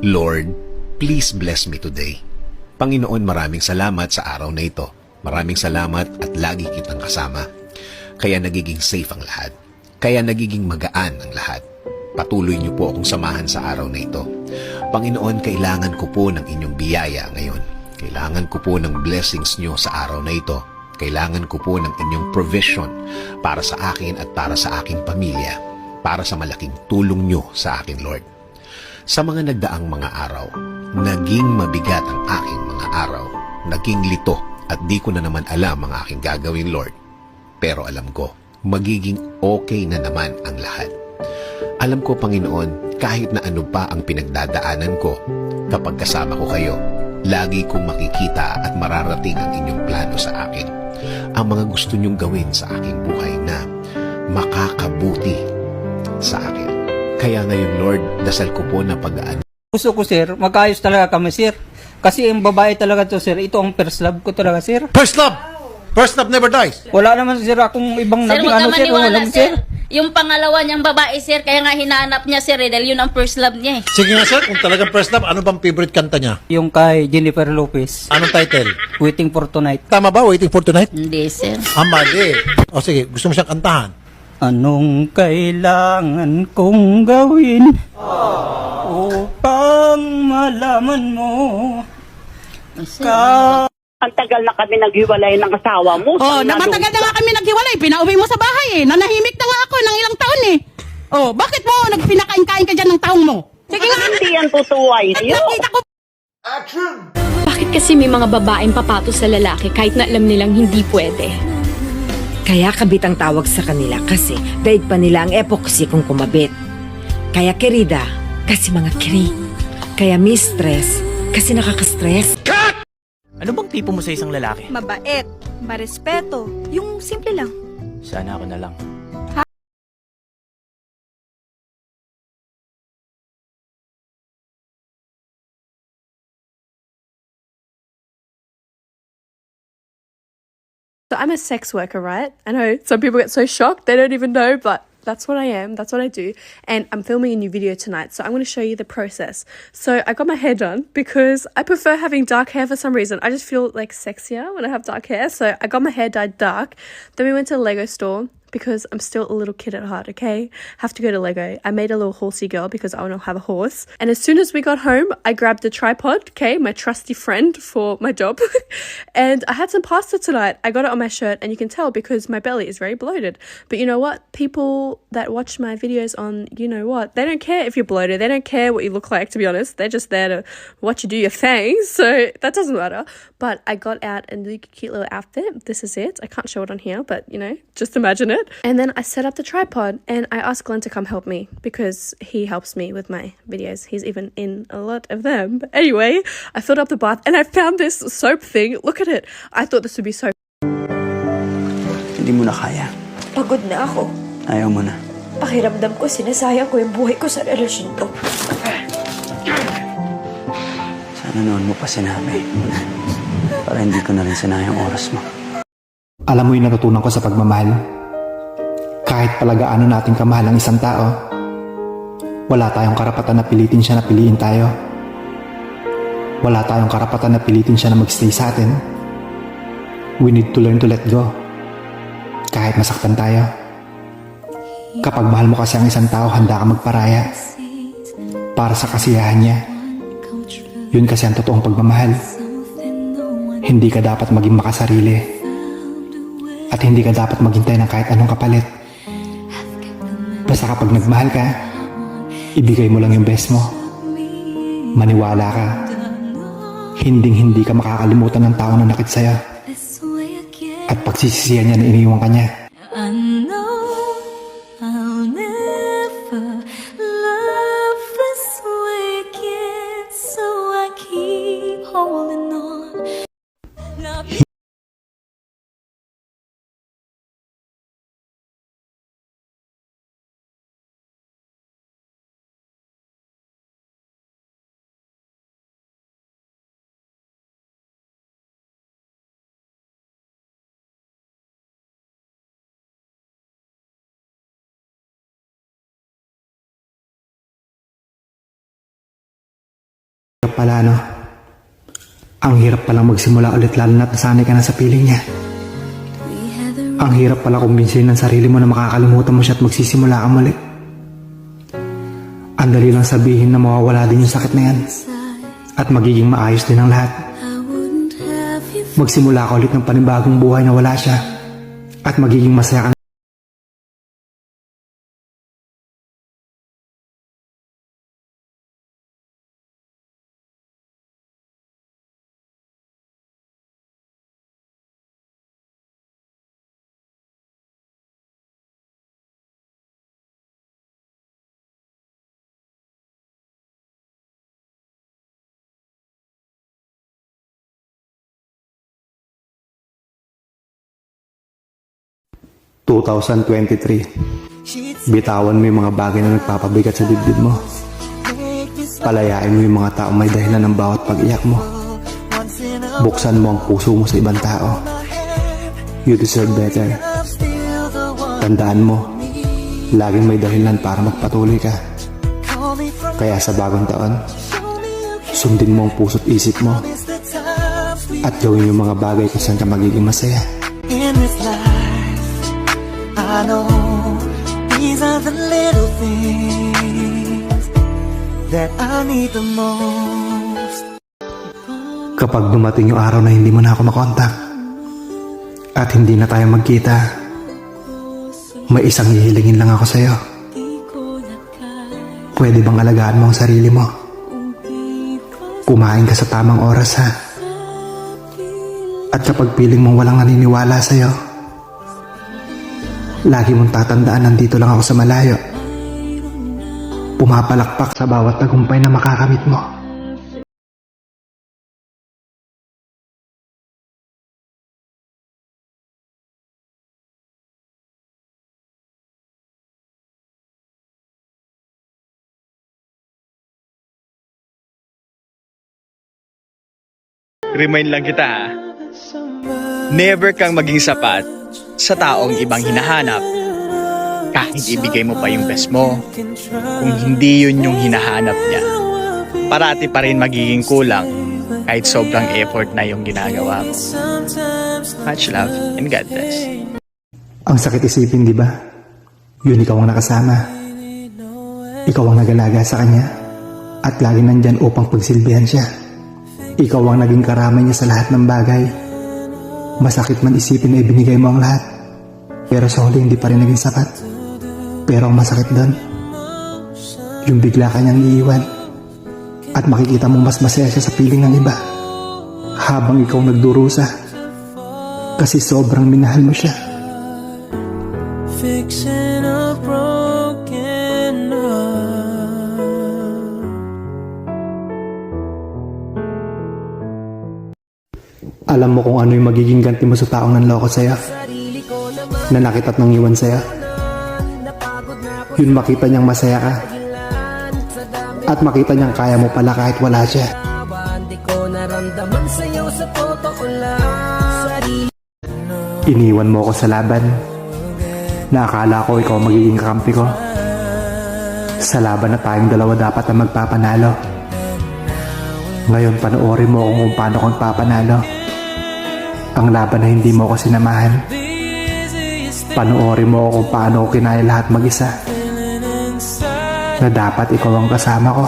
Lord, please bless me today. Panginoon, maraming salamat sa araw na ito. Maraming salamat at lagi kitang kasama. Kaya nagiging safe ang lahat. Kaya nagiging magaan ang lahat. Patuloy niyo po akong samahan sa araw na ito. Panginoon, kailangan ko po ng inyong biyaya ngayon. Kailangan ko po ng blessings niyo sa araw na ito. Kailangan ko po ng inyong provision para sa akin at para sa aking pamilya. Para sa malaking tulong niyo sa akin, Lord. Sa mga nagdaang mga araw, naging mabigat ang aking mga araw. Naging lito at di ko na naman alam ang aking gagawin, Lord. Pero alam ko, magiging okay na naman ang lahat. Alam ko, Panginoon, kahit na ano pa ang pinagdadaanan ko, kapag kasama ko kayo, lagi kong makikita at mararating ang inyong plano sa akin. Ang mga gusto niyong gawin sa aking buhay na makakabuti sa akin. Kaya ngayon, Lord, dasal ko po na pag-aan. Gusto ko, sir, magkaayos talaga kami, sir. Kasi yung babae talaga to, sir. Ito ang first love ko talaga, sir. First love! First love never dies. Wala naman, sir, akong ibang Sir, naging huwag ka ano, sir. maniwala, Walang, sir. Yung pangalawa niyang babae, sir, kaya nga hinahanap niya, sir, dahil yun ang first love niya, eh. Sige nga sir, kung talagang first love, ano bang favorite kanta niya? Yung kay Jennifer Lopez, Anong title? Waiting for Tonight. Tama ba? Waiting for Tonight? Hindi, sir. Mali. O sige, gusto mo siyang kantahan? Anong kailangan kong gawin upang malaman mo? Ang tagal na kami naghiwalay ng asawa mo. Oh, matagal na nga kami naghiwalay. Pinauwi mo sa bahay eh. Nanahimik na nga ako ng ilang taon eh. Oh, bakit mo nagpinakain-kain ka dyan ng taong mo? Sige nga. Hindi yan totoo ay Nakita ko Bakit kasi may mga babaeng papatos sa lalaki kahit na alam nilang hindi pwede? Kaya kabit ang tawag sa kanila kasi daig pa nila ang epoxy kung kumabit. Kaya querida, kasi mga kiri. Kaya mistress, kasi nakaka-stress. Ano bang tipo mo sa isang lalaki? Mabait, marespeto, yung simple lang. Sana ako na lang. So I'm a sex worker, right? I know some people get so shocked, they don't even know, but that's what I am. That's what I do. And I'm filming a new video tonight, so I'm going to show you the process. So I got my hair done because I prefer having dark hair for some reason. I just feel like sexier when I have dark hair. So I got my hair dyed dark. Then we went to the Lego store because I'm still a little kid at heart, okay? Have to go to Lego. I made a little horsey girl because I want to have a horse. And as soon as we got home, I grabbed a tripod, okay? My trusty friend for my job. And I had some pasta tonight. I got it on my shirt and you can tell because my belly is very bloated. But you know what? People that watch my videos on you know what, they don't care if you're bloated. They don't care what you look like, to be honest. They're just there to watch you do your things. So that doesn't matter. But I got out a cute little outfit. This is it. I can't show it on here, but you know, just imagine it. And then I set up the tripod and I asked Glenn to come help me because he helps me with my videos. He's even in a lot of them. But anyway, I filled up the bath and I found this soap thing. Look at it. I thought this would be so. Hindi mo na kaya. Pagod na ako. Ayaw mo na. Pakiramdam ko, sinasayang ko yung buhay ko sa relasyon to. Sana noon mo pa sinabi. Para hindi ko na rin sinayang oras mo. Alam mo yung natutunan ko sa pagmamahal? Kahit palagaano natin kamahal ang isang tao, wala tayong karapatan na pilitin siya na piliin tayo. Wala tayong karapatan na pilitin siya na magstay sa atin. We need to learn to let go. Kahit masaktan tayo. Kapag mahal mo kasi ang isang tao, handa ka magparaya. Para sa kasiyahan niya. Yun kasi ang totoong pagmamahal. Hindi ka dapat maging makasarili. At hindi ka dapat maghintay ng kahit anong kapalit. Basta kapag nagmahal ka, ibigay mo lang yung best mo. Maniwala ka. Hinding-hindi ka makakalimutan ng tao na nakit sa'yo. At pagsisisihan niya na iniwan ka niya. pala, no? Ang hirap palang magsimula ulit lalo na't nasanay ka na sa piling niya. Ang hirap pala kumbinsin ng sarili mo na makakalimutan mo siya at magsisimula ka muli. Ang dali lang sabihin na mawawala din yung sakit na yan. At magiging maayos din ang lahat. Magsimula ka ulit ng panibagong buhay na wala siya. At magiging masaya ka. ...2023. Bitawan mo yung mga bagay na nagpapabigat sa dibdib mo. Palayain mo yung mga taong may dahilan ng bawat pag-iyak mo. Buksan mo ang puso mo sa ibang tao. You deserve better. Tandaan mo, laging may dahilan para magpatuloy ka. Kaya sa bagong taon, sundin mo ang puso't isip mo at gawin yung mga bagay kung saan ka magiging masaya. I know these are the little things that I need the most. Kapag dumating yung araw na hindi mo na ako makontak at hindi na tayo magkita, may isang hihilingin lang ako sa'yo. Pwede bang alagaan mo ang sarili mo? Kumain ka sa tamang oras, ha? At kapag piling mong walang naniniwala sa'yo, lagi mong tatandaan nandito lang ako sa malayo. Pumapalakpak sa bawat tagumpay na makakamit mo. Remind lang kita ha. Never kang maging sapat sa taong ibang hinahanap. Kahit ibigay mo pa yung best mo, kung hindi yun yung hinahanap niya, parati pa rin magiging kulang kahit sobrang effort na yung ginagawa mo. Much love and God bless. Ang sakit isipin, di ba? Yun ikaw ang nakasama. Ikaw ang nag-alaga sa kanya at lagi nandyan upang pagsilbihan siya. Ikaw ang naging karamay niya sa lahat ng bagay. Masakit man isipin na ibinigay mo ang lahat, pero sa huli hindi pa rin naging sapat. Pero ang masakit doon, yung bigla kanyang iiwan at makikita mong mas masaya siya sa piling ng iba habang ikaw nagdurusa kasi sobrang minahal mo siya. Fixing a broken heart. Alam mo kung ano yung magiging ganti mo sa taong nanloko sa'yo, nanakit at nangiwan sa'yo. Yun makita niyang masaya ka at makita niyang kaya mo pala kahit wala siya. Iniwan mo ako sa laban na akala ko ikaw magiging kakampi ko. Sa laban na tayong dalawa dapat ang magpapanalo. Ngayon panoorin mo kung paano kong papanalo ang laban na hindi mo ako sinamahan. Panoorin mo kung paano ko kinaya lahat mag-isa, na dapat ikaw ang kasama ko.